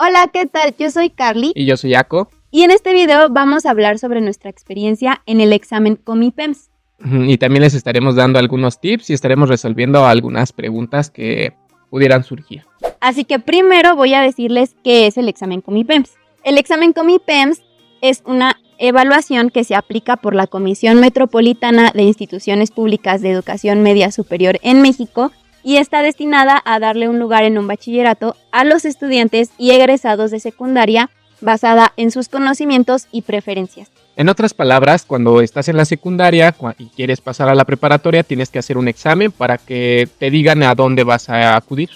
Hola, ¿qué tal? Yo soy Carly. Y yo soy Ako. Y en este video vamos a hablar sobre nuestra experiencia en el examen Comipems. Y también les estaremos dando algunos tips y estaremos resolviendo algunas preguntas que pudieran surgir. Así que primero voy a decirles qué es el examen Comipems. El examen Comipems es una evaluación que se aplica por la Comisión Metropolitana de Instituciones Públicas de Educación Media Superior en México y está destinada a darle un lugar en un bachillerato a los estudiantes y egresados de secundaria basada en sus conocimientos y preferencias. En otras palabras, cuando estás en la secundaria y quieres pasar a la preparatoria, tienes que hacer un examen para que te digan a dónde vas a acudir.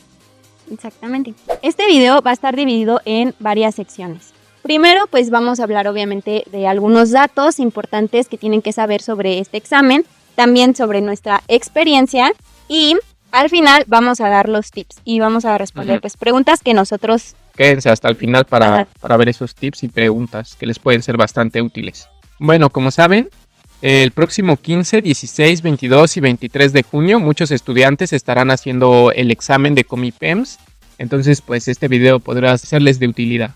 Exactamente. Este video va a estar dividido en varias secciones. Primero, pues vamos a hablar obviamente de algunos datos importantes que tienen que saber sobre este examen, también sobre nuestra experiencia y al final vamos a dar los tips y vamos a responder pues preguntas que nosotros... Quédense hasta el final para ver esos tips y preguntas que les pueden ser bastante útiles. Bueno, como saben, el próximo 15, 16, 22 y 23 de junio muchos estudiantes estarán haciendo el examen de Comipems. Entonces, pues este video podrá serles de utilidad.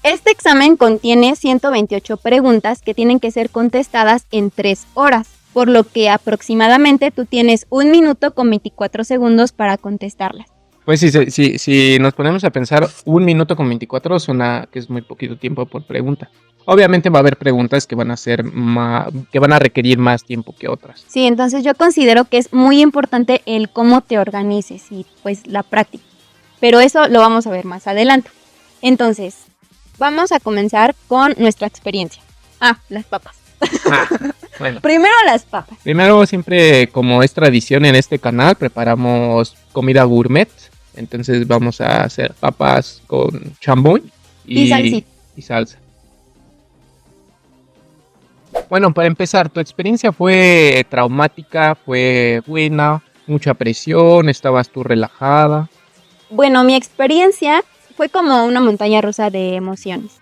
Este examen contiene 128 preguntas que tienen que ser contestadas en 3 horas, por lo que aproximadamente tú tienes 1 minuto con 24 segundos para contestarlas. Pues si nos ponemos a pensar, 1 minuto con 24 suena que es muy poquito tiempo por pregunta. Obviamente va a haber preguntas que van a requerir más tiempo que otras. Sí, entonces yo considero que es muy importante el cómo te organices y pues la práctica. Pero eso lo vamos a ver más adelante. Entonces, vamos a comenzar con nuestra experiencia. Las papas. Bueno. Primero las papas. Primero, siempre como es tradición en este canal, preparamos comida gourmet. Entonces vamos a hacer papas con chamoy y salsa. Bueno, para empezar, ¿tu experiencia fue traumática? ¿Fue buena? ¿Mucha presión? ¿Estabas tú relajada? Bueno, mi experiencia fue como una montaña rusa de emociones.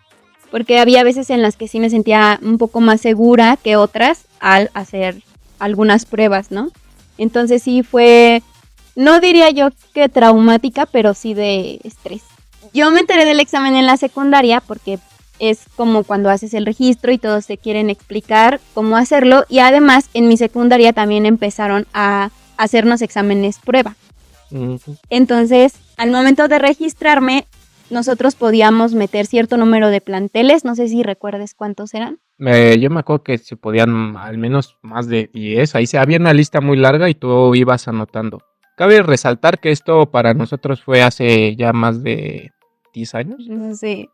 Porque había veces en las que sí me sentía un poco más segura que otras al hacer algunas pruebas, ¿no? Entonces sí fue... No diría yo que traumática, pero sí de estrés. Yo me enteré del examen en la secundaria porque es como cuando haces el registro y todos te quieren explicar cómo hacerlo. Y además en mi secundaria también empezaron a hacernos exámenes prueba. Entonces, al momento de registrarme, nosotros podíamos meter cierto número de planteles. No sé si recuerdes cuántos eran. Yo me acuerdo que se podían al menos más de 10. Ahí había una lista muy larga y tú ibas anotando. Cabe resaltar que esto para nosotros fue hace ya más de 10 años. Sí,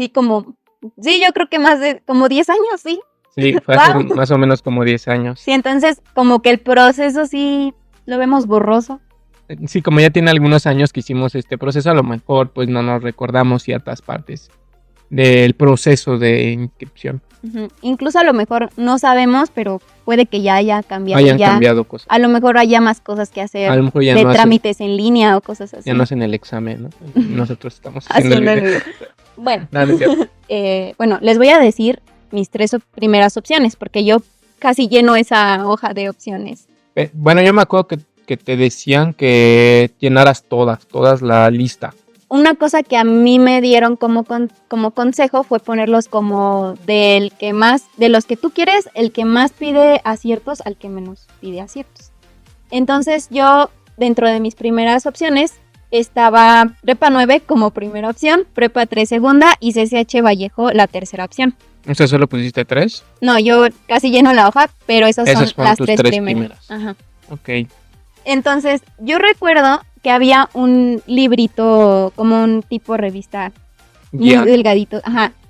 yo creo que más de como 10 años, sí. Sí, fue hace más o menos como 10 años. Sí, entonces como que el proceso sí lo vemos borroso. Sí, como ya tiene algunos años que hicimos este proceso, a lo mejor pues no nos recordamos ciertas partes del proceso de inscripción. Incluso a lo mejor no sabemos, pero puede que ya haya cambiado. Cambiado cosas. A lo mejor haya más cosas que hacer, a lo mejor ya de trámites en línea o cosas así. Ya no hacen el examen, ¿no? Nosotros estamos haciendo el video. Bueno, no es cierto. Bueno, les voy a decir mis 3 primeras opciones, porque yo casi lleno esa hoja de opciones. Bueno, yo me acuerdo que te decían que llenaras todas la lista. Una cosa que a mí me dieron como consejo fue ponerlos como de los que tú quieres, el que más pide aciertos al que menos pide aciertos. Entonces yo, dentro de mis primeras opciones, estaba Prepa 9 como primera opción, Prepa 3 segunda y CCH Vallejo la tercera opción. ¿O sea, solo pusiste 3? No, yo casi lleno la hoja, pero esas son las tus 3 primeras. Ajá. Ok. Entonces, yo recuerdo que había un librito, como un tipo revista muy delgadito,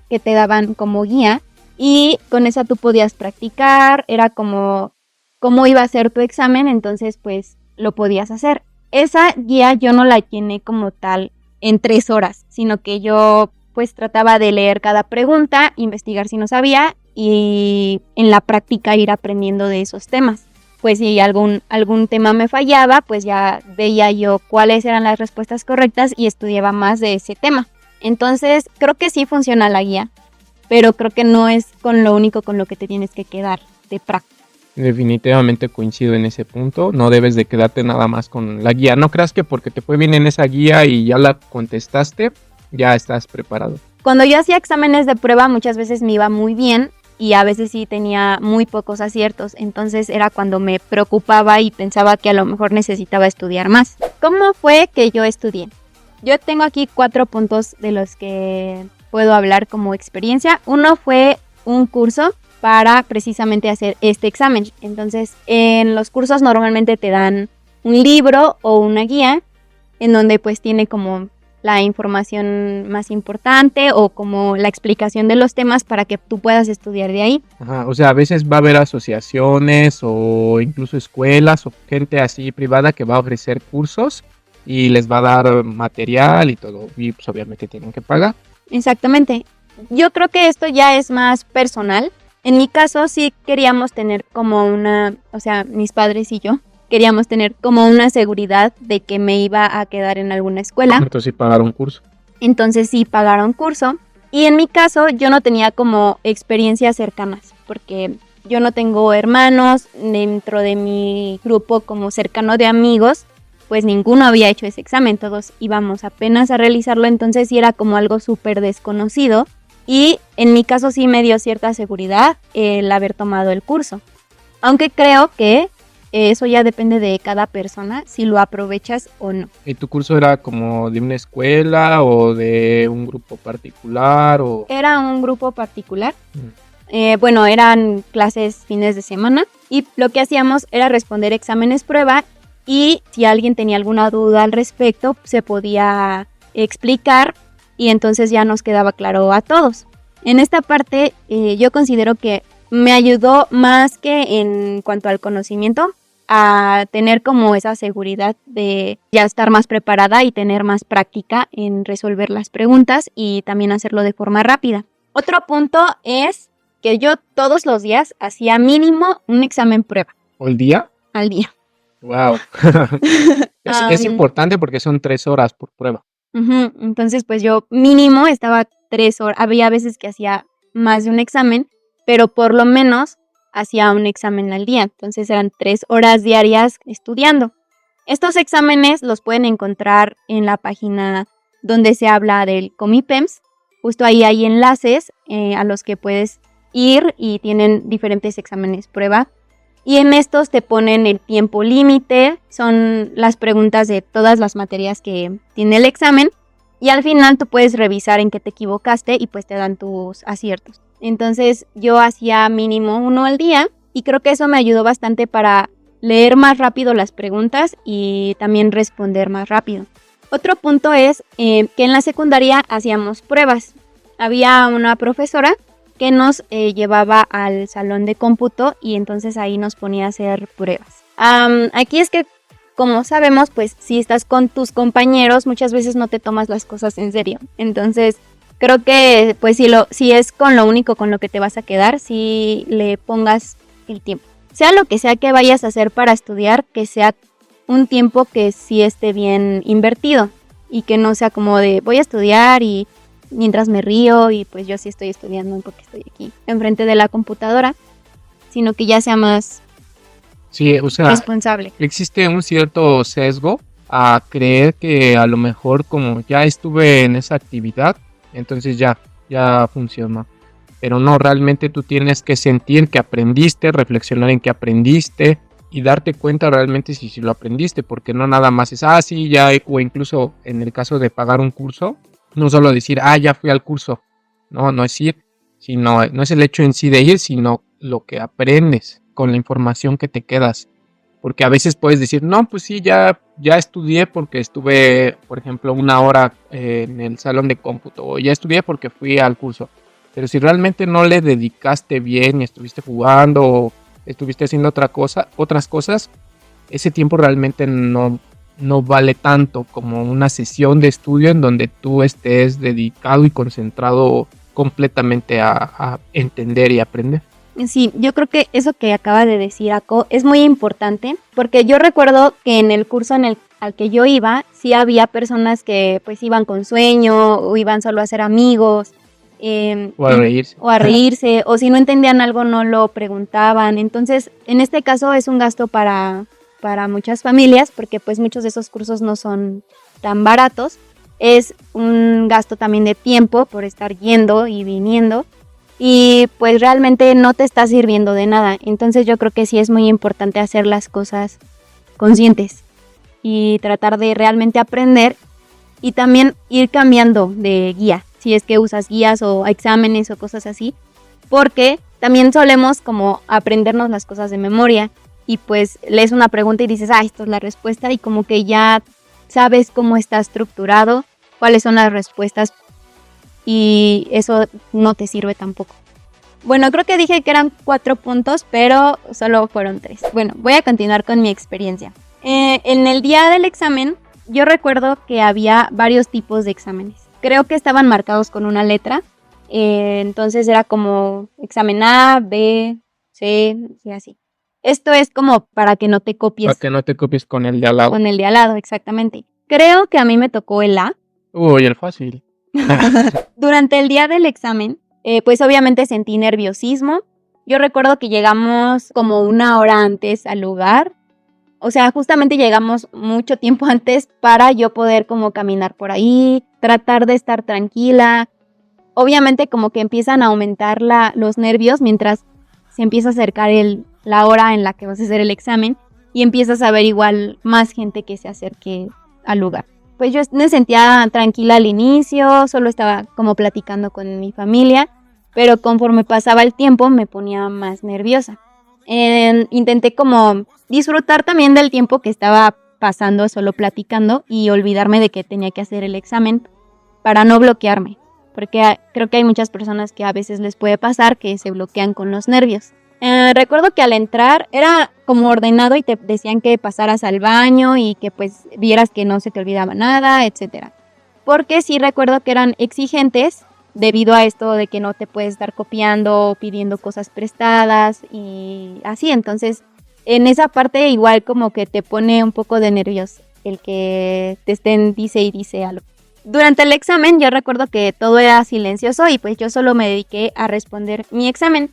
que te daban como guía y con esa tú podías practicar, era como cómo iba a ser tu examen, entonces pues lo podías hacer. Esa guía yo no la llené como tal en 3 horas, sino que yo pues trataba de leer cada pregunta, investigar si no sabía y en la práctica ir aprendiendo de esos temas. Pues si algún tema me fallaba, pues ya veía yo cuáles eran las respuestas correctas y estudiaba más de ese tema. Entonces, creo que sí funciona la guía, pero creo que no es con lo único con lo que te tienes que quedar de práctica. Definitivamente coincido en ese punto. No debes de quedarte nada más con la guía. No creas que porque te fue bien en esa guía y ya la contestaste, ya estás preparado. Cuando yo hacía exámenes de prueba, muchas veces me iba muy bien y a veces sí tenía muy pocos aciertos. Entonces era cuando me preocupaba y pensaba que a lo mejor necesitaba estudiar más. ¿Cómo fue que yo estudié? Yo tengo aquí 4 puntos de los que puedo hablar como experiencia. Uno fue un curso para precisamente hacer este examen. Entonces, en los cursos normalmente te dan un libro o una guía en donde pues tiene como la información más importante o como la explicación de los temas para que tú puedas estudiar de ahí. Ajá, o sea, a veces va a haber asociaciones o incluso escuelas o gente así privada que va a ofrecer cursos y les va a dar material y todo, y pues obviamente tienen que pagar. Exactamente. Yo creo que esto ya es más personal. En mi caso sí queríamos tener como o sea, mis padres y yo queríamos tener como una seguridad de que me iba a quedar en alguna escuela. Entonces sí pagaron curso. Entonces sí pagaron curso. Y en mi caso yo no tenía como experiencias cercanas, porque yo no tengo hermanos dentro de mi grupo como cercano de amigos, pues ninguno había hecho ese examen, todos íbamos apenas a realizarlo, entonces sí era como algo súper desconocido. Y en mi caso sí me dio cierta seguridad el haber tomado el curso. Aunque creo que eso ya depende de cada persona, si lo aprovechas o no. ¿Y tu curso era como de una escuela o de un grupo particular? Era un grupo particular. Bueno, eran clases fines de semana y lo que hacíamos era responder exámenes prueba y si alguien tenía alguna duda al respecto se podía explicar y entonces ya nos quedaba claro a todos. En esta parte yo considero que me ayudó más que en cuanto al conocimiento a tener como esa seguridad de ya estar más preparada y tener más práctica en resolver las preguntas y también hacerlo de forma rápida. Otro punto es que yo todos los días hacía mínimo un examen prueba. ¿Al día? Al día. Wow. Es importante porque son 3 horas por prueba. Entonces, pues yo mínimo estaba 3 horas. Había veces que hacía más de un examen, pero por lo menos hacía un examen al día. Entonces eran 3 horas diarias estudiando. Estos exámenes los pueden encontrar en la página donde se habla del Comipems. Justo ahí hay enlaces a los que puedes ir y tienen diferentes exámenes prueba. Y en estos te ponen el tiempo límite, son las preguntas de todas las materias que tiene el examen. Y al final tú puedes revisar en qué te equivocaste y pues te dan tus aciertos. Entonces yo hacía mínimo 1 al día y creo que eso me ayudó bastante para leer más rápido las preguntas y también responder más rápido. Otro punto es que en la secundaria hacíamos pruebas. Había una profesora que nos llevaba al salón de cómputo y entonces ahí nos ponía a hacer pruebas. Aquí es que, como sabemos, pues si estás con tus compañeros muchas veces no te tomas las cosas en serio. Entonces creo que pues si es con lo único con lo que te vas a quedar, si le pongas el tiempo. Sea lo que sea que vayas a hacer para estudiar, que sea un tiempo que sí esté bien invertido y que no sea como de voy a estudiar y mientras me río y pues yo sí estoy estudiando porque estoy aquí enfrente de la computadora, sino que ya sea más responsable. Existe un cierto sesgo a creer que a lo mejor como ya estuve en esa actividad, entonces ya funciona. Pero no, realmente tú tienes que sentir que aprendiste, reflexionar en que aprendiste y darte cuenta realmente si lo aprendiste, porque no nada más es, sí, ya, o incluso en el caso de pagar un curso, no solo decir, ya fui al curso, no es ir, sino, no es el hecho en sí de ir, sino lo que aprendes con la información que te quedas. Porque a veces puedes decir, no, pues sí, ya estudié porque estuve, por ejemplo, 1 hora en el salón de cómputo, o ya estudié porque fui al curso. Pero si realmente no le dedicaste bien y estuviste jugando o estuviste haciendo otras cosas, ese tiempo realmente no vale tanto como una sesión de estudio en donde tú estés dedicado y concentrado completamente a entender y aprender. Sí, yo creo que eso que acaba de decir Ako es muy importante porque yo recuerdo que en el curso al que yo iba, sí había personas que pues iban con sueño o iban solo a ser amigos. O a reírse. O a reírse, o si no entendían algo no lo preguntaban. Entonces, en este caso es un gasto para muchas familias porque pues muchos de esos cursos no son tan baratos. es un gasto también de tiempo por estar yendo y viniendo y pues realmente no te está sirviendo de nada. Entonces yo creo que sí es muy importante hacer las cosas conscientes y tratar de realmente aprender y también ir cambiando de guía, si es que usas guías o exámenes o cosas así, porque también solemos como aprendernos las cosas de memoria y pues lees una pregunta y dices, esto es la respuesta y como que ya sabes cómo está estructurado, cuáles son las respuestas y eso no te sirve tampoco. Bueno, creo que dije que eran 4 puntos, pero solo fueron 3. Bueno, voy a continuar con mi experiencia. En el día del examen, yo recuerdo que había varios tipos de exámenes. Creo que estaban marcados con una letra, entonces era como examen A, B, C y así. Esto es como para que no te copies. Para que no te copies con el de al lado. Con el de al lado, exactamente. Creo que a mí me tocó el A. Uy, el fácil. Durante el día del examen, pues obviamente sentí nerviosismo. Yo recuerdo que llegamos como 1 hora antes al lugar. O sea, justamente llegamos mucho tiempo antes para yo poder como caminar por ahí, tratar de estar tranquila. Obviamente como que empiezan a aumentar los nervios mientras se empieza a acercar la hora en la que vas a hacer el examen y empiezas a ver igual más gente que se acerque al lugar. Pues yo me sentía tranquila al inicio, solo estaba como platicando con mi familia, pero conforme pasaba el tiempo me ponía más nerviosa. Intenté como disfrutar también del tiempo que estaba pasando solo platicando y olvidarme de que tenía que hacer el examen para no bloquearme, porque creo que hay muchas personas que a veces les puede pasar que se bloquean con los nervios. Recuerdo que al entrar era como ordenado y te decían que pasaras al baño y que pues vieras que no se te olvidaba nada, etcétera. Porque sí recuerdo que eran exigentes debido a esto de que no te puedes estar copiando o pidiendo cosas prestadas y así. Entonces, en esa parte igual como que te pone un poco de nervios el que te estén dice y dice algo. Durante el examen yo recuerdo que todo era silencioso y pues yo solo me dediqué a responder mi examen.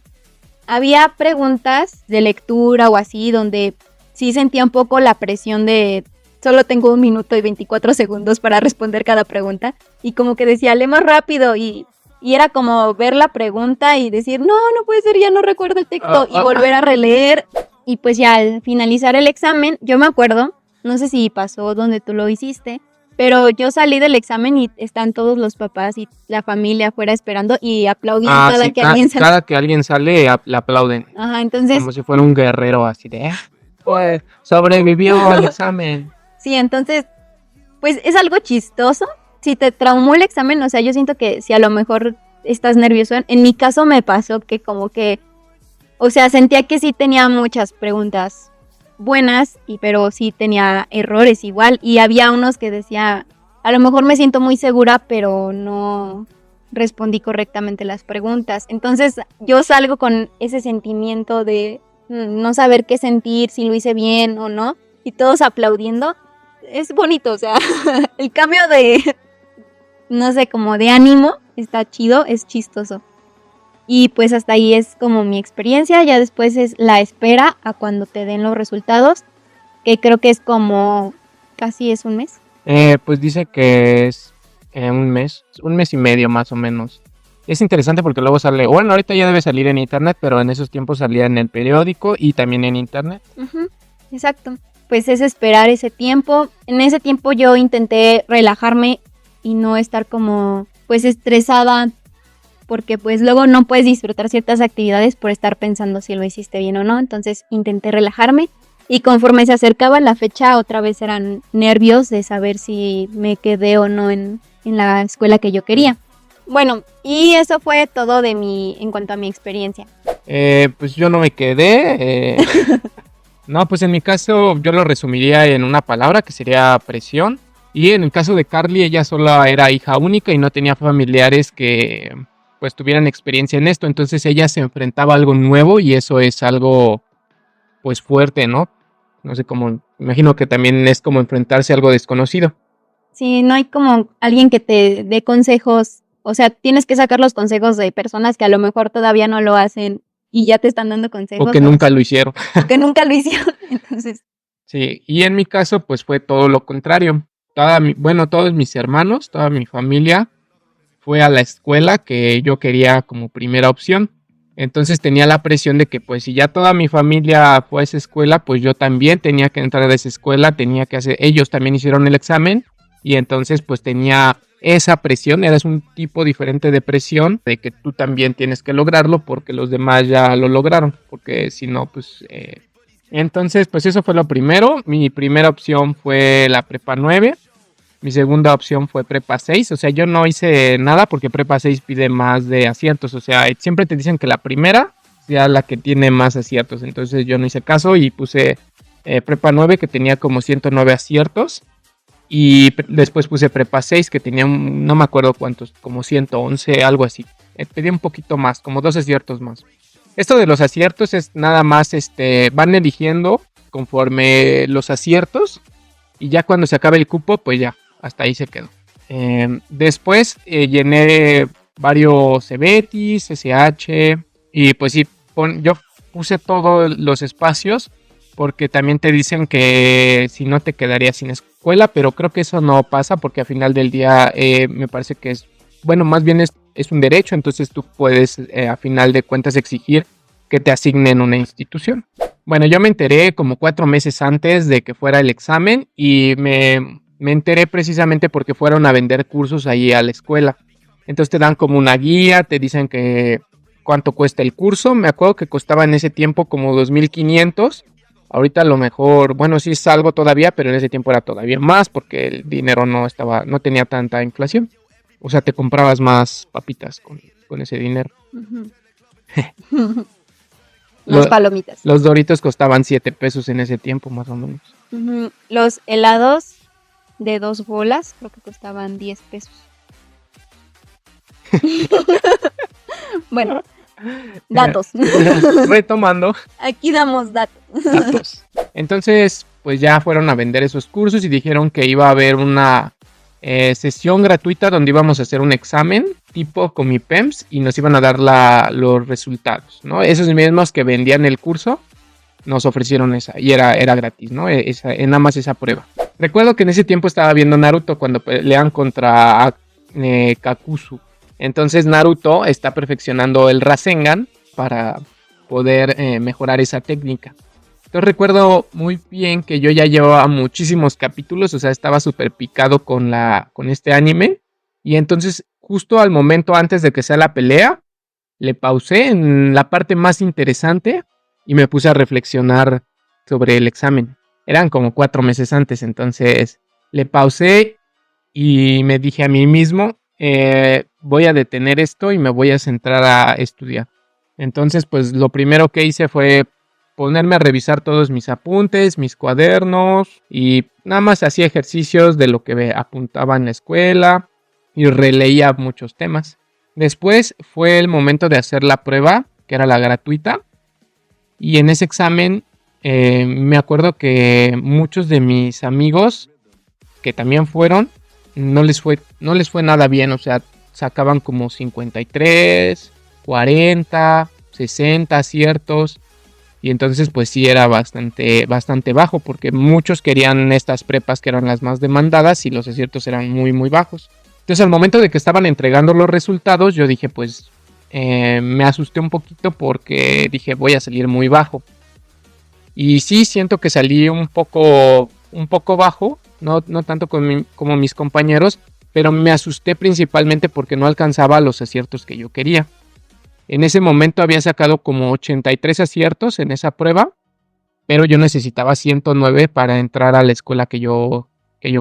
Había preguntas de lectura o así donde sí sentía un poco la presión de solo tengo 1 minuto y 24 segundos para responder cada pregunta y como que decía, lee más rápido y era como ver la pregunta y decir, no puede ser, ya no recuerdo el texto y volver a releer y pues ya al finalizar el examen, yo me acuerdo, no sé si pasó donde tú lo hiciste, pero yo salí del examen y están todos los papás y la familia afuera esperando y aplaudían cada que alguien sale. Cada que alguien sale, le aplauden. Ajá, entonces... Como si fuera un guerrero así de... Pues sobrevivió al examen. Sí, entonces, pues es algo chistoso. Si te traumó el examen, o sea, yo siento que si a lo mejor estás nervioso, en mi caso me pasó que como que... O sea, sentía que sí tenía muchas preguntas buenas, pero sí tenía errores igual. Y había unos que decía, a lo mejor me siento muy segura, pero no respondí correctamente las preguntas. Entonces yo salgo con ese sentimiento de no saber qué sentir, si lo hice bien o no. Y todos aplaudiendo. Es bonito, o sea, el cambio de, no sé, como de ánimo está chido, es chistoso. Y pues hasta ahí es como mi experiencia, ya después es la espera a cuando te den los resultados, que creo que es como casi es un mes. Pues dice que es un mes y medio más o menos. Es interesante porque luego sale, bueno, ahorita ya debe salir en internet, pero en esos tiempos salía en el periódico y también en internet. Exacto, pues es esperar ese tiempo. En ese tiempo yo intenté relajarme y no estar como pues estresada, porque pues luego no puedes disfrutar ciertas actividades por estar pensando si lo hiciste bien o no. Entonces intenté relajarme y conforme se acercaba la fecha otra vez eran nervios de saber si me quedé o no en la escuela que yo quería. Bueno, y eso fue todo en cuanto a mi experiencia. Pues yo no me quedé. No, pues en mi caso yo lo resumiría en una palabra que sería presión. Y en el caso de Carly, ella solo era hija única y no tenía familiares que pues tuvieran experiencia en esto, entonces ella se enfrentaba a algo nuevo y eso es algo pues fuerte, ¿no? No sé cómo, imagino que también es como enfrentarse a algo desconocido. Sí, no hay como alguien que te dé consejos, o sea, tienes que sacar los consejos de personas que a lo mejor todavía no lo hacen y ya te están dando consejos. O que nunca lo hicieron. O que nunca lo hicieron, entonces. Sí, y en mi caso pues fue todo lo contrario. todos mis hermanos, toda mi familia fue a la escuela que yo quería como primera opción. Entonces tenía la presión de que pues si ya toda mi familia fue a esa escuela, pues yo también tenía que entrar a esa escuela, ellos también hicieron el examen y entonces pues tenía esa presión, era un tipo diferente de presión de que tú también tienes que lograrlo porque los demás ya lo lograron, porque si no pues... Entonces pues eso fue lo primero. Mi primera opción fue la prepa 9. Mi segunda opción fue prepa 6, o sea, yo no hice nada porque prepa 6 pide más de aciertos, o sea, siempre te dicen que la primera sea la que tiene más aciertos, entonces yo no hice caso y puse prepa 9 que tenía como 109 aciertos y después puse prepa 6 que tenía, no me acuerdo cuántos, como 111, algo así, pedí un poquito más, como 2 aciertos más. Esto de los aciertos es nada más, van eligiendo conforme los aciertos y ya cuando se acabe el cupo, pues ya. Hasta ahí se quedó. Después llené varios CBETIS, SH y pues sí, yo puse todos los espacios porque también te dicen que si no te quedarías sin escuela, pero creo que eso no pasa porque al final del día me parece que más bien es un derecho, entonces tú puedes a final de cuentas exigir que te asignen una institución. Bueno, yo me enteré como 4 meses antes de que fuera el examen y me enteré precisamente porque fueron a vender cursos ahí a la escuela. Entonces te dan como una guía, te dicen que cuánto cuesta el curso. Me acuerdo que costaba en ese tiempo como 2,500. Ahorita a lo mejor, sí es algo todavía, pero en ese tiempo era todavía más porque el dinero no tenía tanta inflación. O sea, te comprabas más papitas con ese dinero. Uh-huh. Las palomitas. Los Doritos costaban 7 pesos en ese tiempo, más o menos. Uh-huh. Los helados de 2 bolas, creo que costaban 10 pesos. Bueno, datos. Retomando. Aquí damos datos. Entonces, pues ya fueron a vender esos cursos y dijeron que iba a haber una sesión gratuita donde íbamos a hacer un examen tipo Comipems y nos iban a dar los resultados, ¿no? Esos mismos que vendían el curso nos ofrecieron esa y era gratis, ¿no? Nada más esa prueba. Recuerdo que en ese tiempo estaba viendo Naruto cuando pelean contra Kakuzu. Entonces Naruto está perfeccionando el Rasengan para poder mejorar esa técnica. Entonces recuerdo muy bien que yo ya llevaba muchísimos capítulos, o sea, estaba súper picado con este anime. Y entonces justo al momento antes de que sea la pelea, le pausé en la parte más interesante y me puse a reflexionar sobre el examen. Eran como 4 meses antes, entonces le pausé y me dije a mí mismo, voy a detener esto y me voy a centrar a estudiar. Entonces, pues lo primero que hice fue ponerme a revisar todos mis apuntes, mis cuadernos y nada más hacía ejercicios de lo que apuntaba en la escuela y releía muchos temas. Después fue el momento de hacer la prueba, que era la gratuita, y en ese examen me acuerdo que muchos de mis amigos que también fueron, no les fue nada bien, o sea, sacaban como 53, 40, 60 aciertos. Y entonces pues sí era bastante bajo porque muchos querían estas prepas que eran las más demandadas y los aciertos eran muy muy bajos. Entonces al momento de que estaban entregando los resultados yo dije pues me asusté un poquito porque dije voy a salir muy bajo. Y sí siento que salí un poco bajo, no tanto como mis compañeros, pero me asusté principalmente porque no alcanzaba los aciertos que yo quería. En ese momento había sacado como 83 aciertos en esa prueba, pero yo necesitaba 109 para entrar a la escuela que yo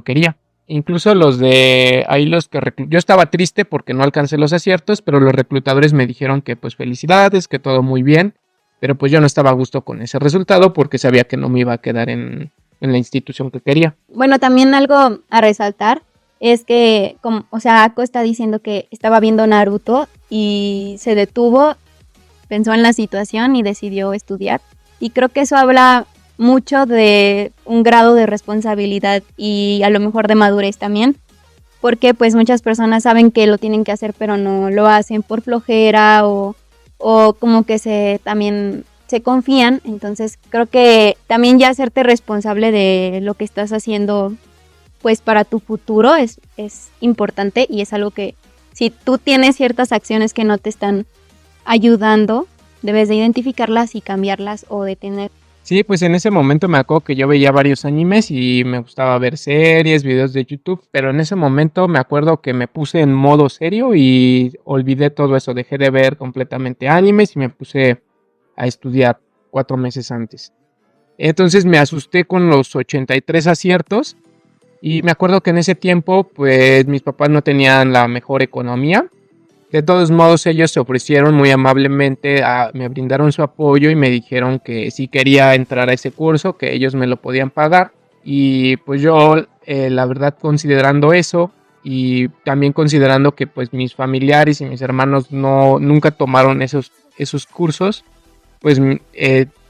quería. Incluso los de ahí yo estaba triste porque no alcancé los aciertos, pero los reclutadores me dijeron que pues felicidades, que todo muy bien, pero pues yo no estaba a gusto con ese resultado porque sabía que no me iba a quedar en la institución que quería. Bueno, también algo a resaltar es que, Ako está diciendo que estaba viendo Naruto y se detuvo, pensó en la situación y decidió estudiar. Y creo que eso habla mucho de un grado de responsabilidad y a lo mejor de madurez también, porque pues muchas personas saben que lo tienen que hacer pero no lo hacen por flojera o como que también se confían. Entonces creo que también ya hacerte responsable de lo que estás haciendo pues para tu futuro es importante y es algo que si tú tienes ciertas acciones que no te están ayudando, debes de identificarlas y cambiarlas o detener. Sí, pues en ese momento me acuerdo que yo veía varios animes y me gustaba ver series, videos de YouTube, pero en ese momento me acuerdo que me puse en modo serio y olvidé todo eso, dejé de ver completamente animes y me puse a estudiar 4 meses antes. Entonces me asusté con los 83 aciertos y me acuerdo que en ese tiempo pues mis papás no tenían la mejor economía. De todos modos, ellos se ofrecieron muy amablemente, me brindaron su apoyo y me dijeron que si quería entrar a ese curso, que ellos me lo podían pagar. Y pues yo, la verdad, considerando eso y también considerando que pues mis familiares y mis hermanos nunca tomaron esos cursos, pues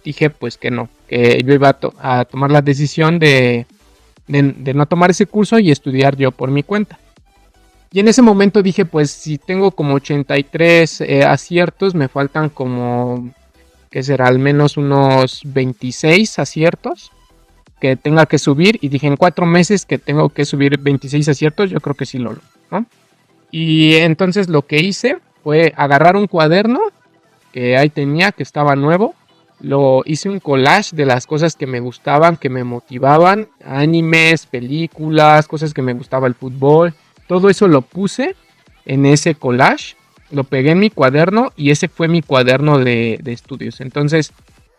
dije pues que no, que yo iba a tomar la decisión de no tomar ese curso y estudiar yo por mi cuenta. Y en ese momento dije, pues si tengo como 83 aciertos, me faltan como, ¿qué será? Al menos unos 26 aciertos que tenga que subir. Y dije, en 4 meses que tengo que subir 26 aciertos, yo creo que sí lo logro, ¿no? Y entonces lo que hice fue agarrar un cuaderno que ahí tenía, que estaba nuevo. Lo hice un collage de las cosas que me gustaban, que me motivaban, animes, películas, cosas que me gustaba el fútbol. Todo eso lo puse en ese collage, lo pegué en mi cuaderno y ese fue mi cuaderno de estudios. Entonces,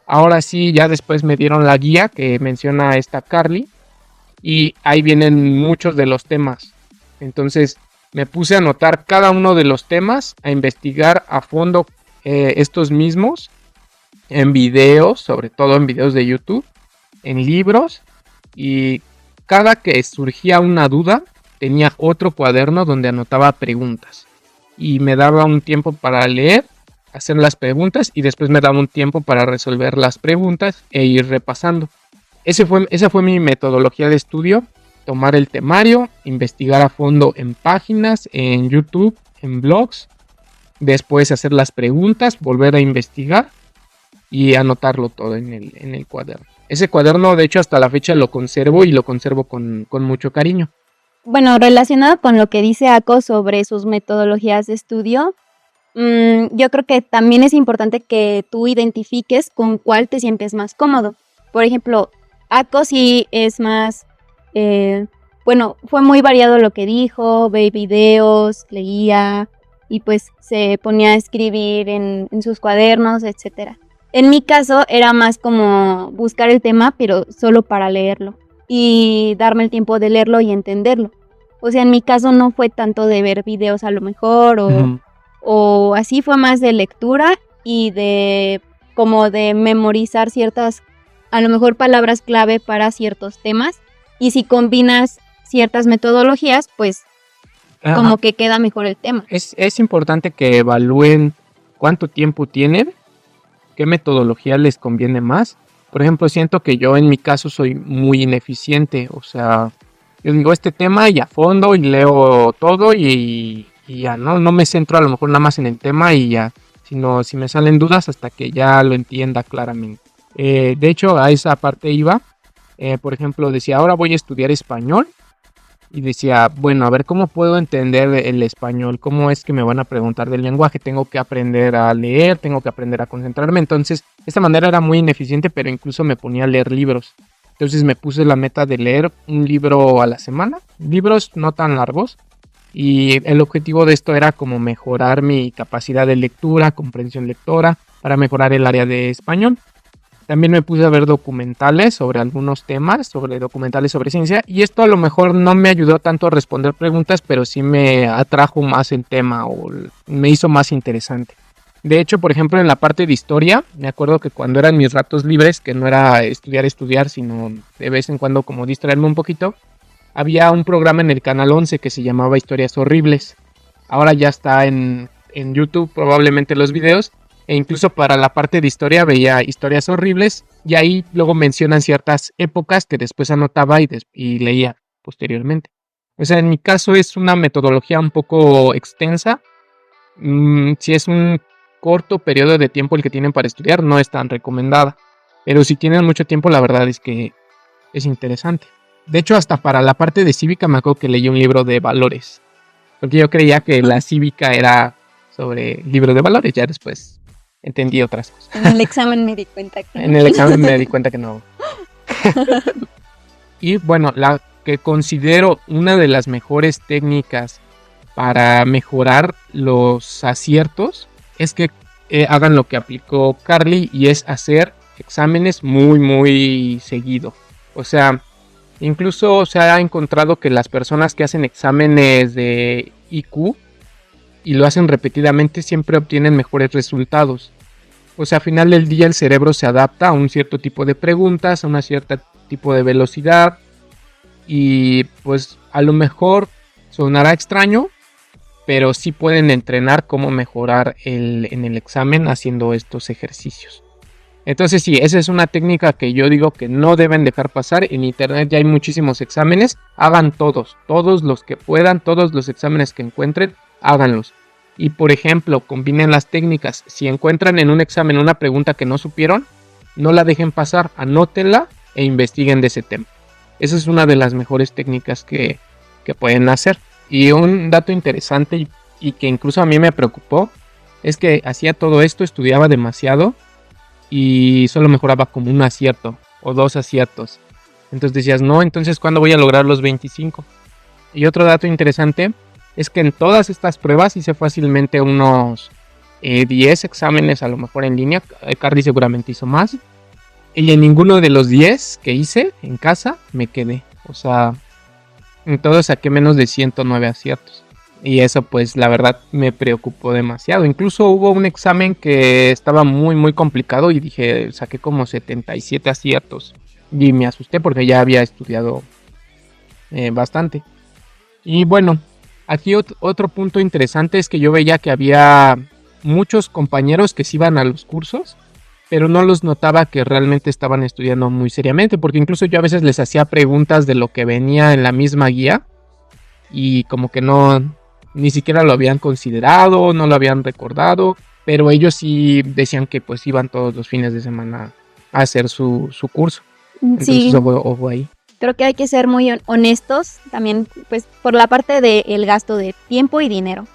ahora sí, ya después me dieron la guía que menciona esta Carly y ahí vienen muchos de los temas. Entonces, me puse a anotar cada uno de los temas, a investigar a fondo estos mismos en videos, sobre todo en videos de YouTube, en libros, y cada que surgía una duda, tenía otro cuaderno donde anotaba preguntas y me daba un tiempo para leer, hacer las preguntas y después me daba un tiempo para resolver las preguntas e ir repasando. Esa fue mi metodología de estudio: tomar el temario, investigar a fondo en páginas, en YouTube, en blogs, después hacer las preguntas, volver a investigar y anotarlo todo en el cuaderno. Ese cuaderno, de hecho, hasta la fecha lo conservo y lo conservo con mucho cariño. Bueno, relacionado con lo que dice Ako sobre sus metodologías de estudio, yo creo que también es importante que tú identifiques con cuál te sientes más cómodo. Por ejemplo, Ako sí es más, fue muy variado lo que dijo, ve videos, leía y pues se ponía a escribir en sus cuadernos, etcétera. En mi caso era más como buscar el tema, pero solo para leerlo y darme el tiempo de leerlo y entenderlo. O sea, en mi caso no fue tanto de ver videos a lo mejor o así, fue más de lectura y de como de memorizar ciertas, a lo mejor palabras clave para ciertos temas. Y si combinas ciertas metodologías, pues como que queda mejor el tema. Es importante que evalúen cuánto tiempo tienen, qué metodología les conviene más. Por ejemplo, siento que yo en mi caso soy muy ineficiente, o sea, yo digo este tema y a fondo y leo todo y ya, no me centro a lo mejor nada más en el tema y ya, sino si me salen dudas hasta que ya lo entienda claramente. De hecho, a esa parte iba, por ejemplo, decía, ahora voy a estudiar español. Y decía, bueno, a ver, ¿cómo puedo entender el español? ¿Cómo es que me van a preguntar del lenguaje? Tengo que aprender a leer, tengo que aprender a concentrarme. Entonces, esta manera era muy ineficiente, pero incluso me ponía a leer libros. Entonces me puse la meta de leer un libro a la semana, libros no tan largos. Y el objetivo de esto era como mejorar mi capacidad de lectura, comprensión lectora, para mejorar el área de español. También me puse a ver documentales sobre algunos temas, documentales sobre ciencia, y esto a lo mejor no me ayudó tanto a responder preguntas, pero sí me atrajo más el tema o me hizo más interesante. De hecho, por ejemplo, en la parte de historia, me acuerdo que cuando eran mis ratos libres, que no era estudiar, sino de vez en cuando como distraerme un poquito, había un programa en el Canal 11 que se llamaba Historias Horribles. Ahora ya está en YouTube probablemente los videos. E incluso para la parte de historia veía Historias Horribles y ahí luego mencionan ciertas épocas que después anotaba y leía posteriormente. O sea, en mi caso es una metodología un poco extensa. Si es un corto periodo de tiempo el que tienen para estudiar, no es tan recomendada. Pero si tienen mucho tiempo, la verdad es que es interesante. De hecho, hasta para la parte de cívica me acuerdo que leí un libro de valores. Porque yo creía que la cívica era sobre libro de valores. Ya después entendí otras cosas. En el examen me di cuenta que En el examen me di cuenta que no. Y bueno, la que considero una de las mejores técnicas para mejorar los aciertos es que hagan lo que aplicó Carly, y es hacer exámenes muy, muy seguido. O sea, incluso se ha encontrado que las personas que hacen exámenes de IQ y lo hacen repetidamente siempre obtienen mejores resultados. O sea, al final del día el cerebro se adapta a un cierto tipo de preguntas, a un cierto tipo de velocidad, y pues a lo mejor sonará extraño, pero sí pueden entrenar cómo mejorar en el examen haciendo estos ejercicios. Entonces sí, esa es una técnica que yo digo que no deben dejar pasar. En internet ya hay muchísimos exámenes, hagan todos los que puedan, todos los exámenes que encuentren, háganlos. Y por ejemplo, combinen las técnicas. Si encuentran en un examen una pregunta que no supieron, no la dejen pasar, anótenla e investiguen de ese tema. Esa es una de las mejores técnicas que pueden hacer. Y un dato interesante y que incluso a mí me preocupó es que hacía todo esto, estudiaba demasiado y solo mejoraba como un acierto o 2 aciertos. Entonces decías, no, entonces ¿cuándo voy a lograr los 25? Y otro dato interesante es que en todas estas pruebas hice fácilmente unos 10 exámenes a lo mejor en línea. Carly seguramente hizo más. Y en ninguno de los 10 que hice en casa me quedé. O sea, en todos saqué menos de 109 aciertos. Y eso pues la verdad me preocupó demasiado. Incluso hubo un examen que estaba muy muy complicado y dije, saqué como 77 aciertos. Y me asusté porque ya había estudiado bastante. Y bueno, aquí otro punto interesante es que yo veía que había muchos compañeros que se iban a los cursos, pero no los notaba que realmente estaban estudiando muy seriamente, porque incluso yo a veces les hacía preguntas de lo que venía en la misma guía y como que no, ni siquiera lo habían considerado, no lo habían recordado, pero ellos sí decían que pues iban todos los fines de semana a hacer su curso. Entonces sí, ojo ahí. creo que hay que ser muy honestos también, pues por la parte del gasto de tiempo y dinero.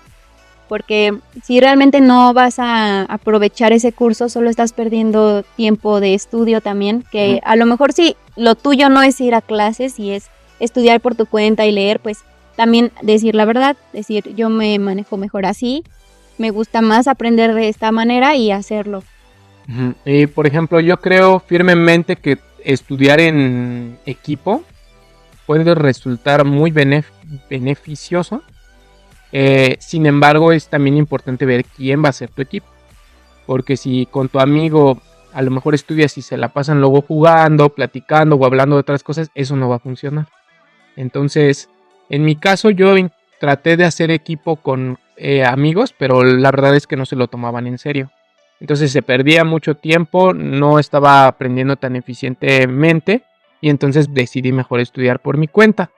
Porque si realmente no vas a aprovechar ese curso, solo estás perdiendo tiempo de estudio también, que a lo mejor si lo tuyo no es ir a clases y es estudiar por tu cuenta y leer, pues también decir la verdad, decir yo me manejo mejor así, me gusta más aprender de esta manera y hacerlo. Y por ejemplo, yo creo firmemente que estudiar en equipo puede resultar muy beneficioso. Sin embargo, es también importante ver quién va a ser tu equipo, porque si con tu amigo a lo mejor estudias y se la pasan luego jugando, platicando o hablando de otras cosas, eso no va a funcionar. Entonces, en mi caso yo traté de hacer equipo con amigos, pero la verdad es que no se lo tomaban en serio. Entonces se perdía mucho tiempo, no estaba aprendiendo tan eficientemente y entonces decidí mejor estudiar por mi cuenta.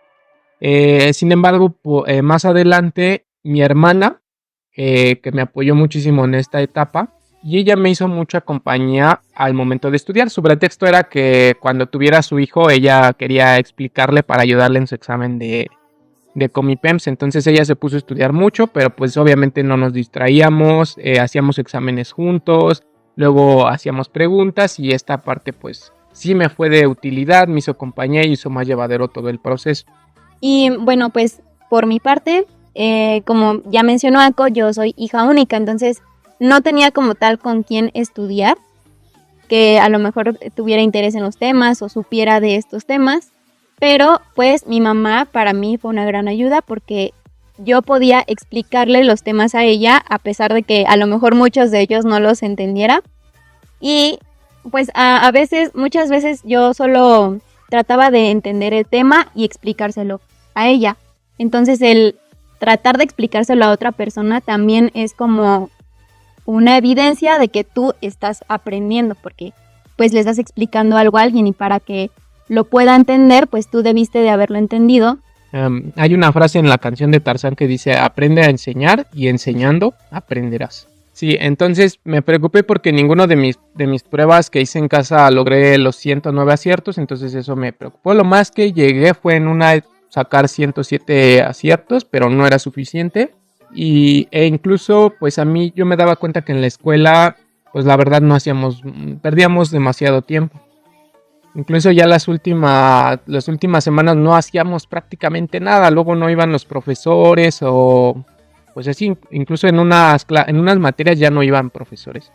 Sin embargo, más adelante, mi hermana, que me apoyó muchísimo en esta etapa, y ella me hizo mucha compañía al momento de estudiar. Su pretexto era que cuando tuviera a su hijo, ella quería explicarle para ayudarle en su examen de Comipems. Entonces ella se puso a estudiar mucho, pero pues obviamente no nos distraíamos, hacíamos exámenes juntos, luego hacíamos preguntas y esta parte pues sí me fue de utilidad, me hizo compañía y hizo más llevadero todo el proceso. Y bueno, pues por mi parte, como ya mencionó Ako, yo soy hija única, entonces no tenía como tal con quién estudiar, que a lo mejor tuviera interés en los temas o supiera de estos temas, pero pues mi mamá para mí fue una gran ayuda porque yo podía explicarle los temas a ella a pesar de que a lo mejor muchos de ellos no los entendiera. Y pues a veces, muchas veces yo solo trataba de entender el tema y explicárselo a ella. Entonces el tratar de explicárselo a otra persona también es como una evidencia de que tú estás aprendiendo, porque pues le estás explicando algo a alguien y para que lo pueda entender, pues tú debiste de haberlo entendido. Hay una frase en la canción de Tarzán que dice: aprende a enseñar y enseñando aprenderás. Sí, entonces me preocupé porque ninguno de mis pruebas que hice en casa logré los 109 aciertos, entonces eso me preocupó. Lo más que llegué fue en una sacar 107 aciertos, pero no era suficiente. E incluso, pues a mí yo me daba cuenta que en la escuela, pues la verdad perdíamos demasiado tiempo. Incluso ya las últimas semanas no hacíamos prácticamente nada, luego no iban los profesores o pues así, incluso en unas materias ya no iban profesores.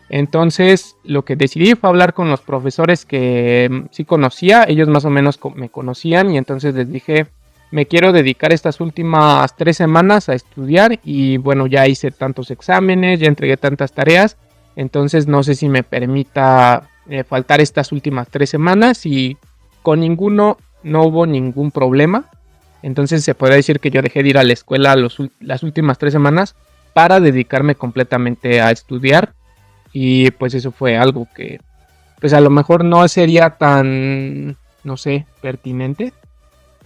Entonces lo que decidí fue hablar con los profesores que sí conocía, ellos más o menos me conocían y entonces les dije, me quiero dedicar estas últimas 3 semanas a estudiar y bueno, ya hice tantos exámenes, ya entregué tantas tareas, entonces no sé si me permita faltar estas últimas 3 semanas y con ninguno no hubo ningún problema. Entonces se podría decir que yo dejé de ir a la escuela las últimas 3 semanas para dedicarme completamente a estudiar. Y pues eso fue algo que pues a lo mejor no sería tan, no sé, pertinente.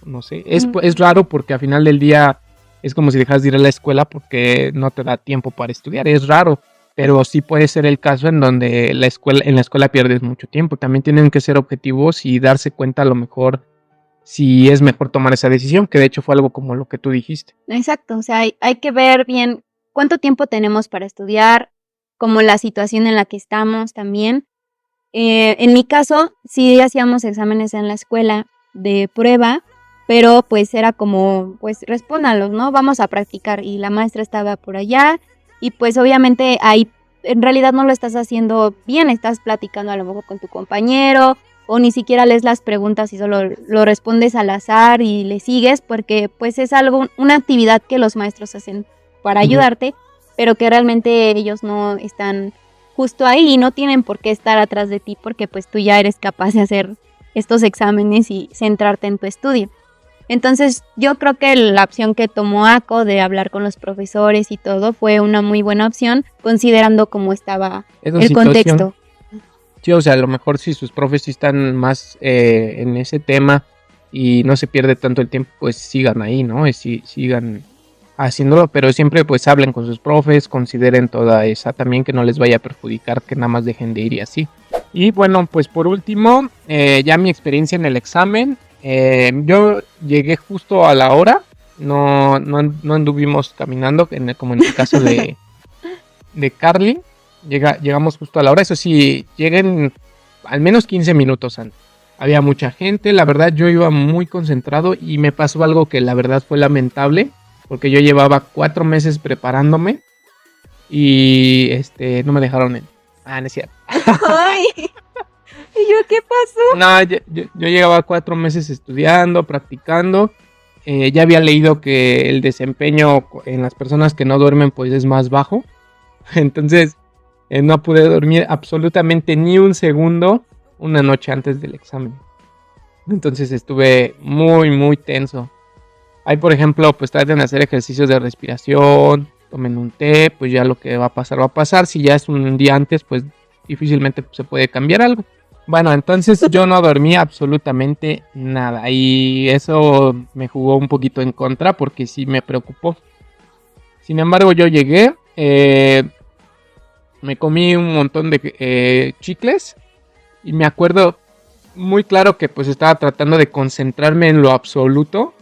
No sé, es raro porque al final del día es como si dejas de ir a la escuela porque no te da tiempo para estudiar. Es raro, pero sí puede ser el caso en donde en la escuela pierdes mucho tiempo. También tienen que ser objetivos y darse cuenta a lo mejor si es mejor tomar esa decisión, que de hecho fue algo como lo que tú dijiste. Exacto, o sea, hay que ver bien cuánto tiempo tenemos para estudiar, como la situación en la que estamos también. En mi caso, sí hacíamos exámenes en la escuela de prueba, pero pues era como, pues respóndalos, ¿no? Vamos a practicar y la maestra estaba por allá y pues obviamente ahí en realidad no lo estás haciendo bien, estás platicando a lo mejor con tu compañero o ni siquiera lees las preguntas y solo lo respondes al azar y le sigues porque pues es algo, una actividad que los maestros hacen para ayudarte, pero que realmente ellos no están justo ahí y no tienen por qué estar atrás de ti porque pues tú ya eres capaz de hacer estos exámenes y centrarte en tu estudio. Entonces yo creo que la opción que tomó ACO de hablar con los profesores y todo fue una muy buena opción considerando cómo estaba el contexto. Sí, o sea, a lo mejor si sus profes sí están más en ese tema y no se pierde tanto el tiempo, pues sigan ahí, ¿no? Y sigan haciéndolo, pero siempre pues hablen con sus profes, consideren toda esa también que no les vaya a perjudicar, que nada más dejen de ir y así. Y bueno, pues por último, ya mi experiencia en el examen, yo llegué justo a la hora, no anduvimos caminando, como en el caso de Carly. Llegamos justo a la hora, eso sí, lleguen al menos 15 minutos antes. Había mucha gente, la verdad yo iba muy concentrado y me pasó algo que la verdad fue lamentable, porque yo llevaba 4 meses preparándome y no me dejaron en... no es cierto. Ay, ¿y yo qué pasó? No, yo llevaba 4 meses estudiando, practicando. Ya había leído que el desempeño en las personas que no duermen pues es más bajo. Entonces no pude dormir absolutamente ni un segundo una noche antes del examen. Entonces estuve muy, muy tenso. Ahí, por ejemplo, pues traten de hacer ejercicios de respiración, tomen un té, pues ya lo que va a pasar, va a pasar. Si ya es un día antes, pues difícilmente se puede cambiar algo. Bueno, entonces yo no dormí absolutamente nada y eso me jugó un poquito en contra porque sí me preocupó. Sin embargo, yo llegué, me comí un montón de chicles y me acuerdo muy claro que pues estaba tratando de concentrarme en lo absoluto,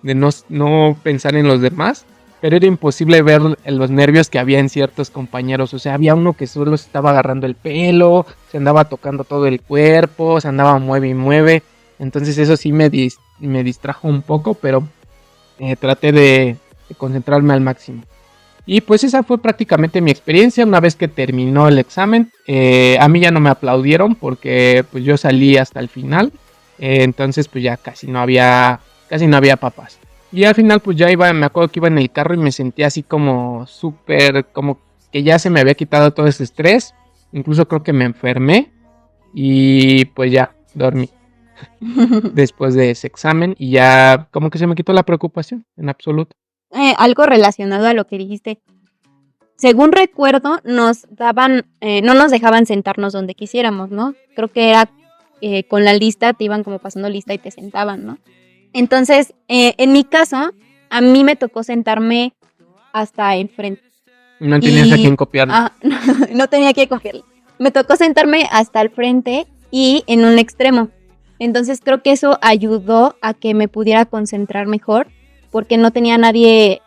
de no pensar en los demás, pero era imposible ver los nervios que había en ciertos compañeros. O sea, había uno que solo se estaba agarrando el pelo, se andaba tocando todo el cuerpo, se andaba mueve y mueve. Entonces eso sí me distrajo un poco, pero traté de concentrarme al máximo. Y pues esa fue prácticamente mi experiencia. Una vez que terminó el examen, a mí ya no me aplaudieron porque pues yo salí hasta el final. Entonces pues ya casi no había papas. Y al final pues ya me acuerdo que iba en el carro y me sentía así como súper, como que ya se me había quitado todo ese estrés. Incluso creo que me enfermé y pues ya dormí después de ese examen y ya como que se me quitó la preocupación en absoluto. Algo relacionado a lo que dijiste. Según recuerdo, nos daban, no nos dejaban sentarnos donde quisiéramos, ¿no? Creo que era con la lista, te iban como pasando lista y te sentaban, ¿no? Entonces, en mi caso, a mí me tocó sentarme hasta enfrente. No tenías a quién copiarle. No tenía que copiarle. Me tocó sentarme hasta el frente y en un extremo. Entonces creo que eso ayudó a que me pudiera concentrar mejor, porque no tenía nadie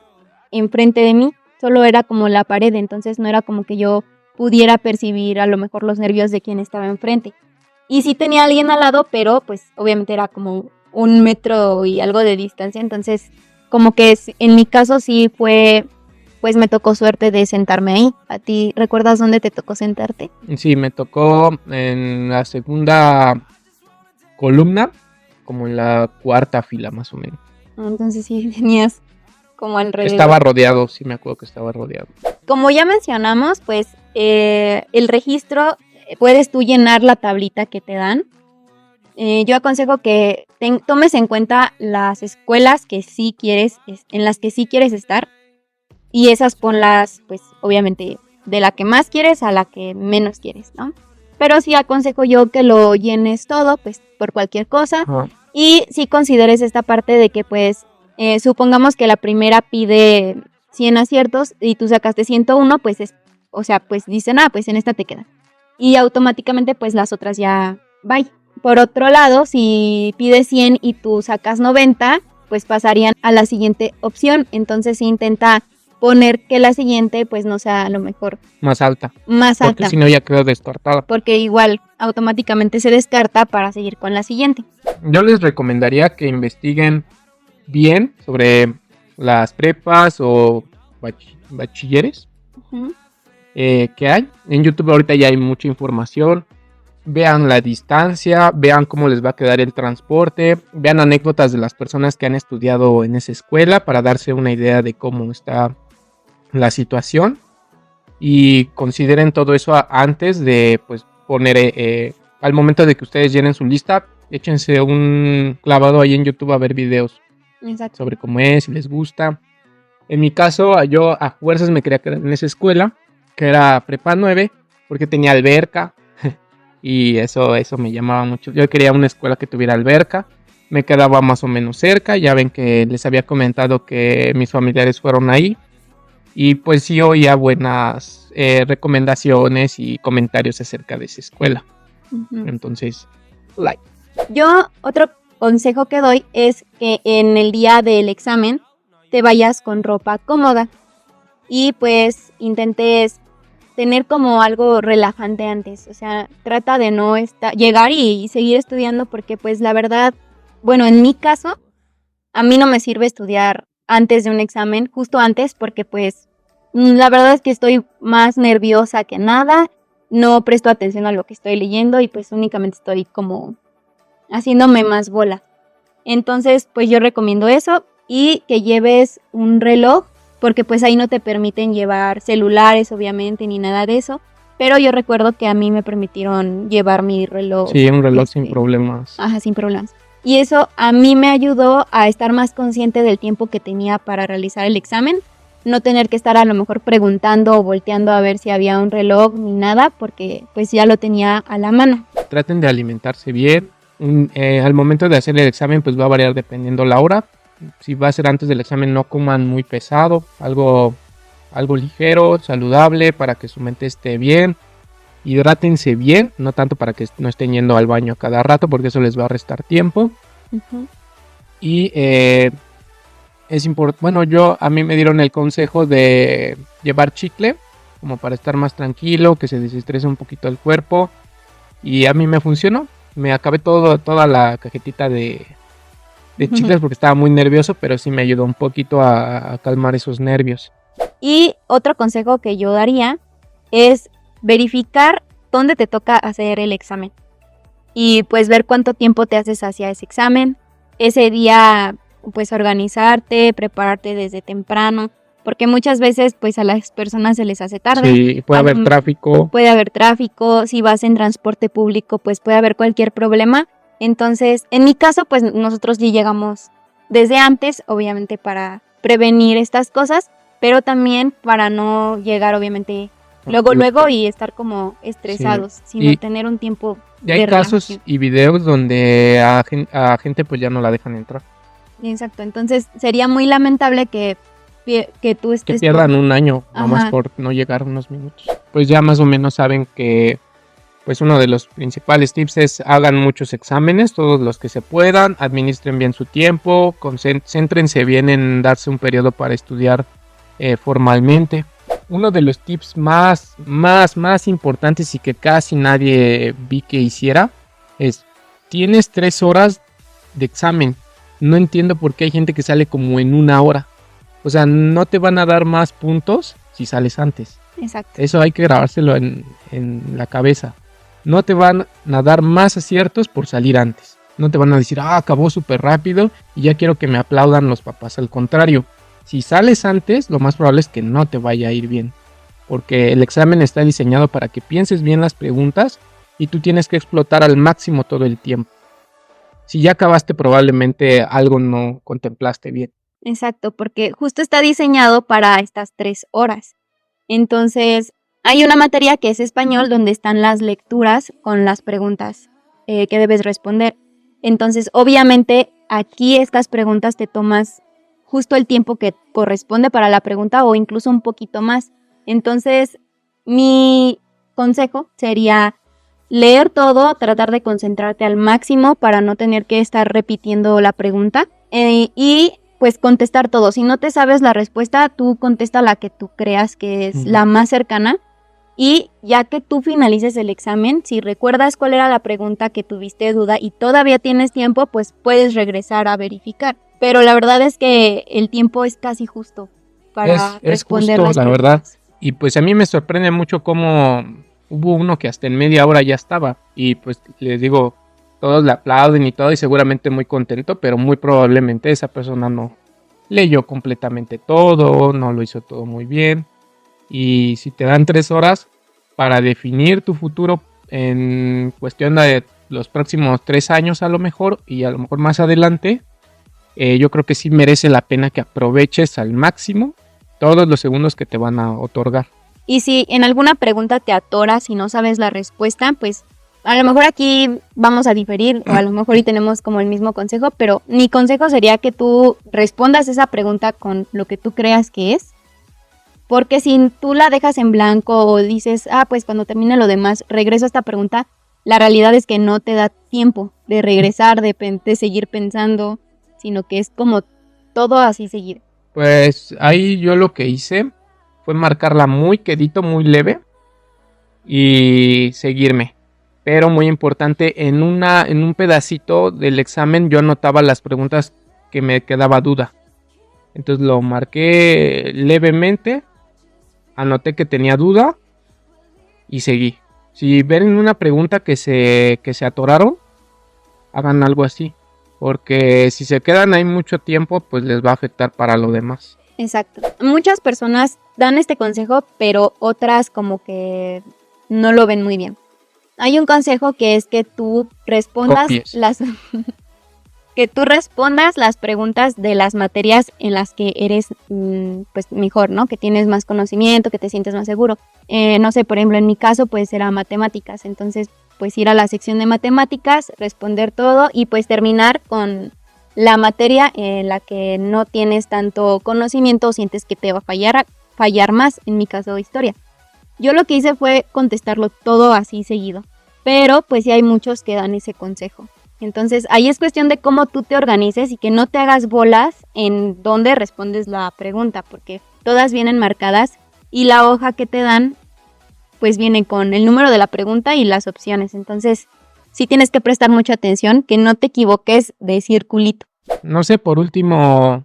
enfrente de mí, solo era como la pared, entonces no era como que yo pudiera percibir a lo mejor los nervios de quien estaba enfrente. Y sí tenía alguien al lado, pero pues obviamente era como 1 metro y algo de distancia, entonces como que en mi caso sí fue, pues me tocó suerte de sentarme ahí. ¿A ti recuerdas dónde te tocó sentarte? Sí, me tocó en la segunda columna, como en la 4ª fila más o menos. Entonces sí tenías como alrededor. Estaba rodeado, sí me acuerdo que estaba rodeado. Como ya mencionamos, pues el registro, puedes tú llenar la tablita que te dan. Yo aconsejo que tomes en cuenta las escuelas que sí quieres, en las que sí quieres estar, y esas ponlas, pues obviamente, de la que más quieres a la que menos quieres, ¿no? Pero sí aconsejo yo que lo llenes todo, pues por cualquier cosa. Ajá. Y sí consideres esta parte de que, pues, supongamos que la primera pide 100 aciertos y tú sacaste 101, pues pues dicen, pues en esta te queda. Y automáticamente, pues las otras ya, bye. Por otro lado, si pides 100 y tú sacas 90, pues pasarían a la siguiente opción. Entonces sí intenta poner que la siguiente pues no sea a lo mejor más alta. Más alta. Porque si no ya quedó descartada. Porque igual automáticamente se descarta para seguir con la siguiente. Yo les recomendaría que investiguen bien sobre las prepas o bachilleres que hay. En YouTube ahorita ya hay mucha información. Vean la distancia, vean cómo les va a quedar el transporte, vean anécdotas de las personas que han estudiado en esa escuela para darse una idea de cómo está la situación, y consideren todo eso antes de pues poner al momento de que ustedes llenen su lista, échense un clavado ahí en YouTube a ver videos. Exacto. Sobre cómo es, si les gusta. En mi caso, yo a fuerzas me quería quedar en esa escuela, que era Prepa 9, porque tenía alberca. Y eso me llamaba mucho. Yo quería una escuela que tuviera alberca. Me quedaba más o menos cerca. Ya ven que les había comentado que mis familiares fueron ahí. Y pues sí oía buenas recomendaciones y comentarios acerca de esa escuela. Entonces, like. Yo otro consejo que doy es que en el día del examen te vayas con ropa cómoda. Y pues intentes tener como algo relajante antes, o sea, trata de no llegar y seguir estudiando, porque pues la verdad, bueno, en mi caso, a mí no me sirve estudiar antes de un examen, justo antes, porque pues la verdad es que estoy más nerviosa que nada, no presto atención a lo que estoy leyendo y pues únicamente estoy como haciéndome más bola. Entonces, pues yo recomiendo eso, y que lleves un reloj, porque pues ahí no te permiten llevar celulares, obviamente, ni nada de eso. Pero yo recuerdo que a mí me permitieron llevar mi reloj. Sí, un reloj sin problemas. Ajá, sin problemas. Y eso a mí me ayudó a estar más consciente del tiempo que tenía para realizar el examen. No tener que estar a lo mejor preguntando o volteando a ver si había un reloj ni nada, porque pues ya lo tenía a la mano. Traten de alimentarse bien. Al momento de hacer el examen pues va a variar dependiendo la hora. Si va a ser antes del examen, no coman muy pesado, algo ligero, saludable, para que su mente esté bien. Hidrátense bien, no tanto para que no estén yendo al baño a cada rato, porque eso les va a restar tiempo. Y es importante, bueno, a mí me dieron el consejo de llevar chicle, como para estar más tranquilo, que se desestrese un poquito el cuerpo. Y a mí me funcionó, me acabé toda la cajetita de chicles porque estaba muy nervioso, pero sí me ayudó un poquito a calmar esos nervios. Y otro consejo que yo daría es verificar dónde te toca hacer el examen y pues ver cuánto tiempo te haces hacia ese examen. Ese día pues organizarte, prepararte desde temprano, porque muchas veces pues a las personas se les hace tarde. Sí, puede haber tráfico. Puede haber tráfico, si vas en transporte público pues puede haber cualquier problema. Entonces, en mi caso, pues nosotros ya llegamos desde antes, obviamente para prevenir estas cosas, pero también para no llegar, obviamente, luego y estar como estresados, sino tener un tiempo de hay casos y videos donde a gente pues ya no la dejan entrar. Exacto, entonces sería muy lamentable que que tú estés... Que pierdan un año, nomás Ajá. por no llegar unos minutos. Pues ya más o menos saben que pues uno de los principales tips es hagan muchos exámenes, todos los que se puedan, administren bien su tiempo, concéntrense bien en darse un periodo para estudiar formalmente. Uno de los tips más importantes y que casi nadie vi que hiciera es: tienes 3 horas de examen. No entiendo por qué hay gente que sale como en 1 hora. O sea, no te van a dar más puntos si sales antes. Exacto. Eso hay que grabárselo en la cabeza. No te van a dar más aciertos por salir antes. No te van a decir, acabó súper rápido y ya quiero que me aplaudan los papás. Al contrario, si sales antes, lo más probable es que no te vaya a ir bien. Porque el examen está diseñado para que pienses bien las preguntas y tú tienes que explotar al máximo todo el tiempo. Si ya acabaste, probablemente algo no contemplaste bien. Exacto, porque justo está diseñado para estas 3 horas. Entonces, hay una materia que es español donde están las lecturas con las preguntas que debes responder. Entonces, obviamente, aquí estas preguntas te tomas justo el tiempo que corresponde para la pregunta o incluso un poquito más. Entonces, mi consejo sería leer todo, tratar de concentrarte al máximo para no tener que estar repitiendo la pregunta y pues contestar todo. Si no te sabes la respuesta, tú contesta la que tú creas que es la más cercana. Y ya que tú finalices el examen, si recuerdas cuál era la pregunta que tuviste duda y todavía tienes tiempo, pues puedes regresar a verificar. Pero la verdad es que el tiempo es casi justo para responder justo, las la preguntas. verdad. Y pues a mí me sorprende mucho cómo hubo uno que hasta en media hora ya estaba. Y pues les digo, todos le aplauden y todo y seguramente muy contento, pero muy probablemente esa persona no leyó completamente todo, no lo hizo todo muy bien. Y si te dan 3 horas para definir tu futuro en cuestión de los próximos 3 años a lo mejor y a lo mejor más adelante, yo creo que sí merece la pena que aproveches al máximo todos los segundos que te van a otorgar. Y si en alguna pregunta te atoras y no sabes la respuesta, pues a lo mejor aquí vamos a diferir o a lo mejor y tenemos como el mismo consejo, pero mi consejo sería que tú respondas esa pregunta con lo que tú creas que es. Porque si tú la dejas en blanco o dices, pues cuando termine lo demás, regreso a esta pregunta, la realidad es que no te da tiempo de regresar, de seguir pensando, sino que es como todo así seguido. Pues ahí yo lo que hice fue marcarla muy quedito, muy leve y seguirme. Pero muy importante, en un pedacito del examen yo anotaba las preguntas que me quedaba duda. Entonces lo marqué levemente, anoté que tenía duda y seguí. Si ven una pregunta que se atoraron, hagan algo así. Porque si se quedan ahí mucho tiempo, pues les va a afectar para lo demás. Exacto. Muchas personas dan este consejo, pero otras como que no lo ven muy bien. Hay un consejo que es que tú respondas las preguntas de las materias en las que eres pues mejor, ¿no? Que tienes más conocimiento, que te sientes más seguro. No sé, por ejemplo, en mi caso pues era matemáticas, entonces pues ir a la sección de matemáticas, responder todo y pues terminar con la materia en la que no tienes tanto conocimiento o sientes que te va a fallar más, en mi caso historia. Yo lo que hice fue contestarlo todo así seguido, pero pues sí hay muchos que dan ese consejo. Entonces ahí es cuestión de cómo tú te organices y que no te hagas bolas en dónde respondes la pregunta, porque todas vienen marcadas y la hoja que te dan pues viene con el número de la pregunta y las opciones. Entonces sí tienes que prestar mucha atención, que no te equivoques de circulito. No sé, por último,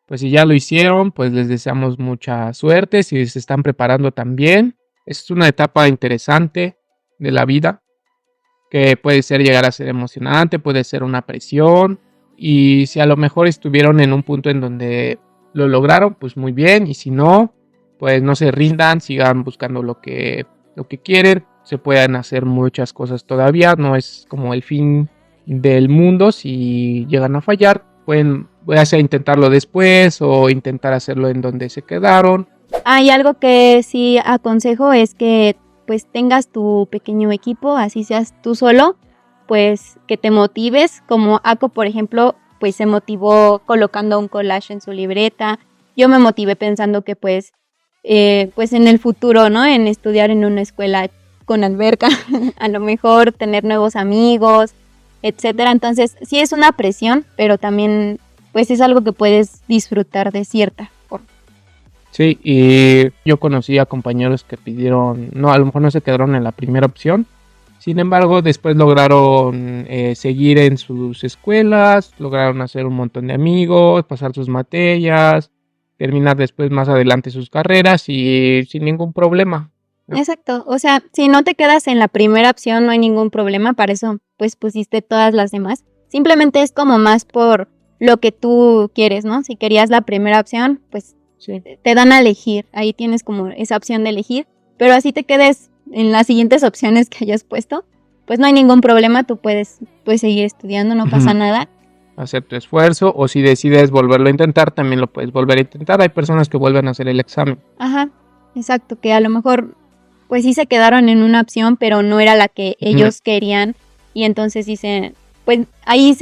pues si ya lo hicieron, pues les deseamos mucha suerte, si se están preparando también. Es una etapa interesante de la vida, que puede llegar a ser emocionante, puede ser una presión, y si a lo mejor estuvieron en un punto en donde lo lograron, pues muy bien, y si no, pues no se rindan, sigan buscando lo que quieren. Se pueden hacer muchas cosas todavía, no es como el fin del mundo. Si llegan a fallar, pueden ya sea intentarlo después o intentar hacerlo en donde se quedaron. Hay algo que sí aconsejo es que pues tengas tu pequeño equipo, así seas tú solo, pues que te motives, como Ako por ejemplo, pues se motivó colocando un collage en su libreta, yo me motivé pensando que pues en el futuro, ¿no? En estudiar en una escuela con alberca, a lo mejor tener nuevos amigos, etcétera. Entonces, sí es una presión, pero también pues es algo que puedes disfrutar de cierta forma. Sí, y yo conocí a compañeros que pidieron, no, a lo mejor no se quedaron en la primera opción. Sin embargo, después lograron seguir en sus escuelas, lograron hacer un montón de amigos, pasar sus materias, terminar después más adelante sus carreras y sin ningún problema, ¿no? Exacto, o sea, si no te quedas en la primera opción no hay ningún problema, para eso pues pusiste todas las demás. Simplemente es como más por lo que tú quieres, ¿no? Si querías la primera opción, pues Sí. te dan a elegir, ahí tienes como esa opción de elegir, pero así te quedes en las siguientes opciones que hayas puesto, pues no hay ningún problema, tú puedes seguir estudiando, no pasa nada. Hacer tu esfuerzo, o si decides volverlo a intentar, también lo puedes volver a intentar. Hay personas que vuelven a hacer el examen. Ajá, exacto, que a lo mejor pues sí se quedaron en una opción, pero no era la que ellos querían, y entonces dicen, pues ahí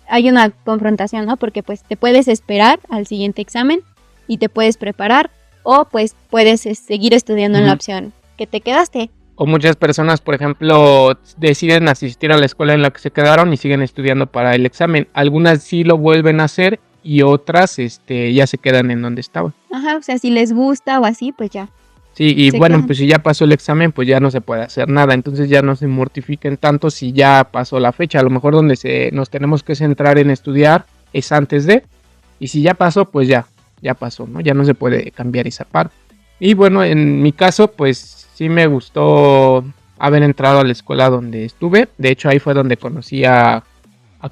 hay una confrontación, ¿no? Porque pues te puedes esperar al siguiente examen y te puedes preparar, o pues puedes seguir estudiando en la opción que te quedaste. O muchas personas, por ejemplo, deciden asistir a la escuela en la que se quedaron y siguen estudiando para el examen. Algunas sí lo vuelven a hacer y otras ya se quedan en donde estaban. Ajá, o sea, si les gusta o así, pues ya. Sí, y Se bueno, quedan. pues si ya pasó el examen, pues ya no se puede hacer nada. Entonces ya no se mortifiquen tanto si ya pasó la fecha. A lo mejor donde nos tenemos que centrar en estudiar es antes de. Y si ya pasó, pues ya pasó, ¿no? Ya no se puede cambiar esa parte. Y bueno, en mi caso, pues sí me gustó haber entrado a la escuela donde estuve. De hecho, ahí fue donde conocí a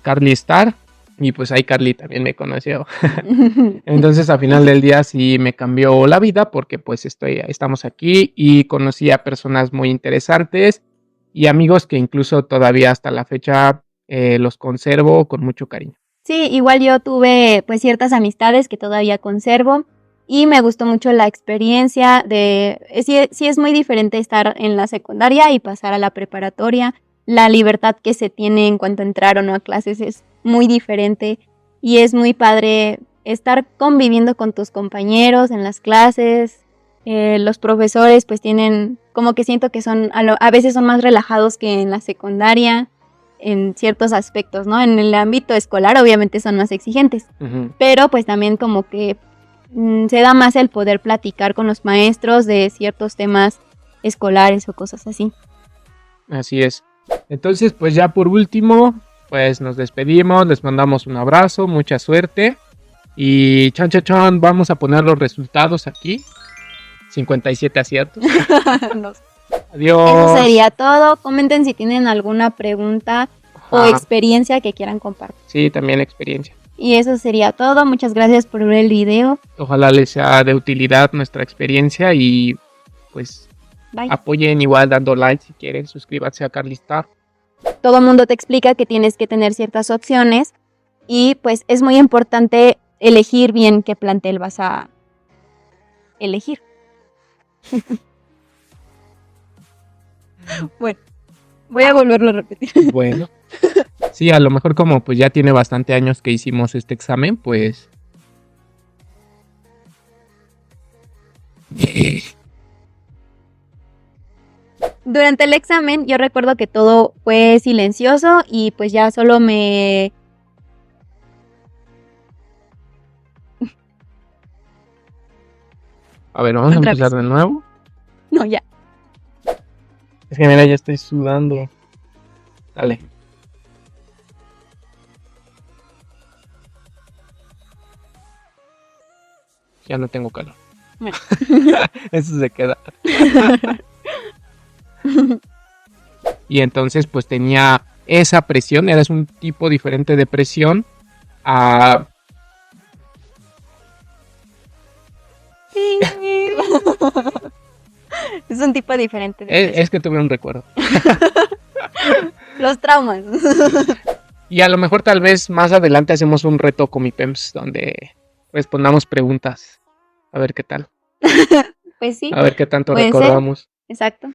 Carly Star. Y pues ahí Carly también me conoció. Entonces, al final del día sí me cambió la vida porque pues estamos aquí y conocí a personas muy interesantes y amigos que incluso todavía hasta la fecha los conservo con mucho cariño. Sí, igual yo tuve pues ciertas amistades que todavía conservo y me gustó mucho la experiencia sí es muy diferente estar en la secundaria y pasar a la preparatoria. La libertad que se tiene en cuanto a entrar o no a clases es muy diferente y es muy padre estar conviviendo con tus compañeros en las clases. Los profesores pues tienen, como que siento que a veces son más relajados que en la secundaria en ciertos aspectos, ¿no? En el ámbito escolar obviamente son más exigentes, pero pues también como que se da más el poder platicar con los maestros de ciertos temas escolares o cosas así. Así es. Entonces, pues ya por último, pues nos despedimos, les mandamos un abrazo, mucha suerte y chan, vamos a poner los resultados aquí. 57 aciertos. No sé. Adiós. Eso sería todo. Comenten si tienen alguna pregunta o experiencia que quieran compartir. Sí, también experiencia. Y eso sería todo. Muchas gracias por ver el video. Ojalá les sea de utilidad nuestra experiencia y pues Bye. Apoyen igual dando like si quieren, suscríbanse a Carly Star. Todo el mundo te explica que tienes que tener ciertas opciones y pues es muy importante elegir bien qué plantel vas a elegir. Bueno, voy a volverlo a repetir. Bueno. Sí, a lo mejor como pues ya tiene bastante años que hicimos este examen, pues... Durante el examen yo recuerdo que todo fue silencioso y pues ya solo me... A ver, vamos a empezar de nuevo. No, ya. Es que mira, ya estoy sudando. Dale. Ya no tengo calor. Bueno. Eso se queda. Y entonces pues tenía esa presión, era un tipo diferente de presión a... Es un tipo diferente de presión. Es que tuve un recuerdo. Los traumas. Y a lo mejor tal vez más adelante hacemos un reto con mi PEMS donde respondamos preguntas. A ver qué tal. Pues sí. A ver qué tanto Puede ser. recordamos. Exacto.